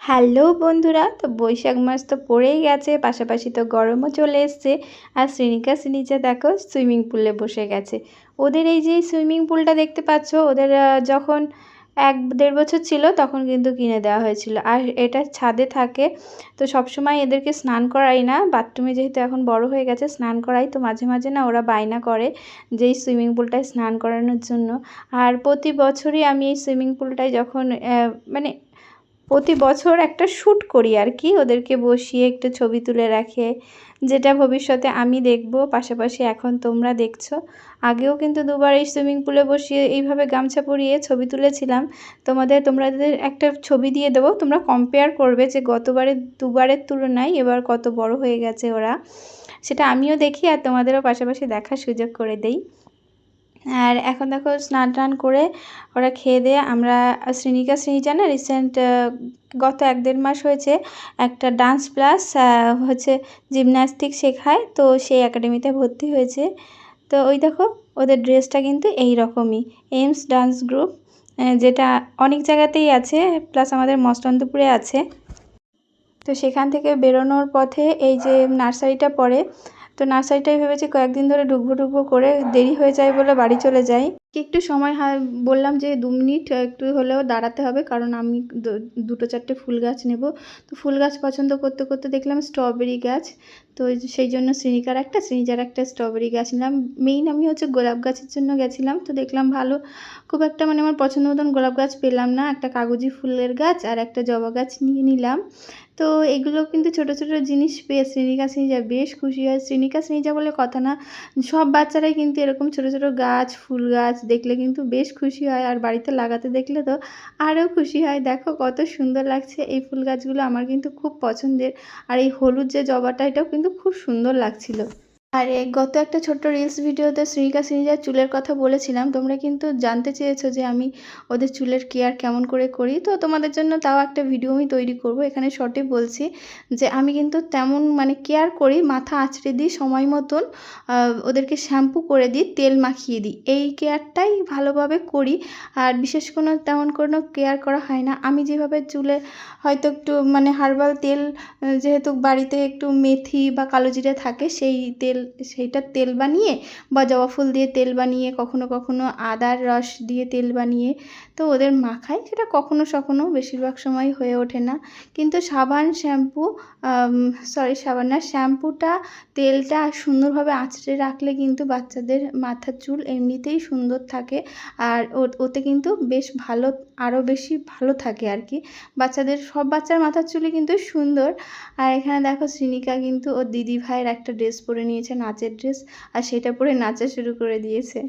Hello বন্ধুরা, তো বৈশাখ মাস তো পড়েই গেছে, পাশাপাশি তো গরমও চলে এসছে। আর শ্রিনিকা শ্রিনিজা দেখো সুইমিং পুলে বসে গেছে। ওদের এই যে সুইমিং পুলটা দেখতে পাচ্ছ, ওদের যখন 1-1.5 বছর ছিল তখন কিন্তু কিনে দেওয়া হয়েছিল। আর এটা ছাদে থাকে, তো সবসময় এদেরকে স্নান করাই না, বাথরুমে যেহেতু এখন বড় হয়ে গেছে স্নান করাই, তো মাঝে মাঝে না ওরা বায়না করে যে এই সুইমিং পুলটায় স্নান করানোর জন্য। আর প্রতি বছরই আমি এই সুইমিং পুলটায় যখন মানে প্রতি বছর একটা শ্যুট করি আর কি, ওদেরকে বসিয়ে একটু ছবি তুলে রাখে, যেটা ভবিষ্যতে আমি দেখব, পাশাপাশি এখন তোমরা দেখছো। আগেও কিন্তু 2বার এই সুইমিং পুলে বসিয়ে এইভাবে গামছা পরিয়ে ছবি তুলেছিলাম। তোমাদের একটা ছবি দিয়ে দেবো, তোমরা কম্পেয়ার করবে যে গতবারের 2বারের তুলনায় এবার কত বড় হয়ে গেছে ওরা। সেটা আমিও দেখি আর তোমাদেরও পাশাপাশি দেখার সুযোগ করে দেই। আর এখন দেখো স্নান টান করে ওরা খেয়ে দিয়ে আমরা শ্রিনিকা শ্রিনিজা না রিসেন্ট গত 1-1.5 মাস হয়েছে একটা ডান্স প্লাস হচ্ছে জিমন্যাস্টিক শেখায়, তো সেই একাডেমিতে ভর্তি হয়েছে। তো ওই দেখো ওদের ড্রেসটা কিন্তু এই রকমই, এইমস ডান্স গ্রুপ, যেটা অনেক জায়গাতেই আছে, প্লাস আমাদের মস্তন্তপুরে আছে। তো সেখান থেকে বেরোনোর পথে এই যে নার্সারিটা পড়ে, তো নার্সারিটাই ভেবেছি কয়েকদিন ধরে ঢুকবো করে, দেরি হয়ে যায় বলে বাড়ি চলে যাই। একটু সময় বললাম যে 2 মিনিট একটু হলেও দাঁড়াতে হবে, কারণ আমি 2-4টে ফুল গাছ নেব। তো ফুল গাছ পছন্দ করতে করতে দেখলাম স্ট্রবেরি গাছ, তো সেই জন্য শ্রিনিজার একটা স্ট্রবেরি গাছ নিলাম। মেইন আমি হচ্ছে গোলাপ গাছের জন্য গেছিলাম, তো দেখলাম ভালো খুব একটা মানে আমার পছন্দ মতন গোলাপ গাছ পেলাম না, একটা কাগজি ফুলের গাছ আর একটা জবা গাছ নিয়ে নিলাম। তো এগুলো কিন্তু ছোট ছোট জিনিস পেয়ে শ্রিনিকা শ্রিনিজা বেশ খুশি হয়। শ্রিনিকা শ্রিনিজা বলে কথা না, সব বাচ্চারাই কিন্তু এরকম ছোট ছোট গাছ, ফুল গাছ দেখলে কিন্তু বেশ খুশি হয়, আর বাড়িতে লাগাতে দেখলে তো আরও খুশি হয়। দেখো কত সুন্দর লাগছে এই ফুল গাছগুলো, আমার কিন্তু খুব পছন্দের। আর এই হলুদ যে জবাটা, এটাও কিন্তু খুব সুন্দর লাগছিল। আর গত একটা ছোট্ট রিলস ভিডিওতে শ্রিনিকা শ্রিনিজার চুলের কথা বলেছিলাম, তোমরা কিন্তু জানতে চেয়েছো যে আমি ওদের চুলের কেয়ার কেমন করে করি, তো তোমাদের জন্য তাও একটা ভিডিও আমি তৈরি করব। এখানে শর্টে বলছি যে আমি কিন্তু তেমন মানে কেয়ার করি, মাথা আঁচড়ে দিই সময় মতন, ওদেরকে শ্যাম্পু করে দিই, তেল মাখিয়ে দিই, এই কেয়ারটাই ভালোভাবে করি। আর বিশেষ তেমন কোনো কেয়ার করা হয় না। আমি যেভাবে চুলে হয়তো একটু মানে হার্বাল তেল, যেহেতু বাড়িতে একটু মেথি বা কালো জিরে থাকে, সেইটার তেল বানিয়ে বা জবা ফুল দিয়ে তেল বানিয়ে, কখনো কখনো আদার রস দিয়ে তেল বানিয়ে তো ওদের মাখাই, সেটা কখনো সখনো, বেশিরভাগ সময় হয়ে ওঠে না। কিন্তু সাবান না, শ্যাম্পুটা তেলটা সুন্দরভাবে আঁচড়ে রাখলে কিন্তু বাচ্চাদের মাথার চুল এমনিতেই সুন্দর থাকে, আর ওতে কিন্তু বেশ ভালো, আরও বেশি ভালো থাকে আর কি। সব বাচ্চার মাথার চুলই কিন্তু সুন্দর। আর এখানে দেখো শ্রিনিকা কিন্তু ওর দিদি ভাইয়ের একটা ড্রেস পরে নিয়েছে, নাচের ড্রেস, আর সেটা পরে নাচা শুরু করে দিয়েছে।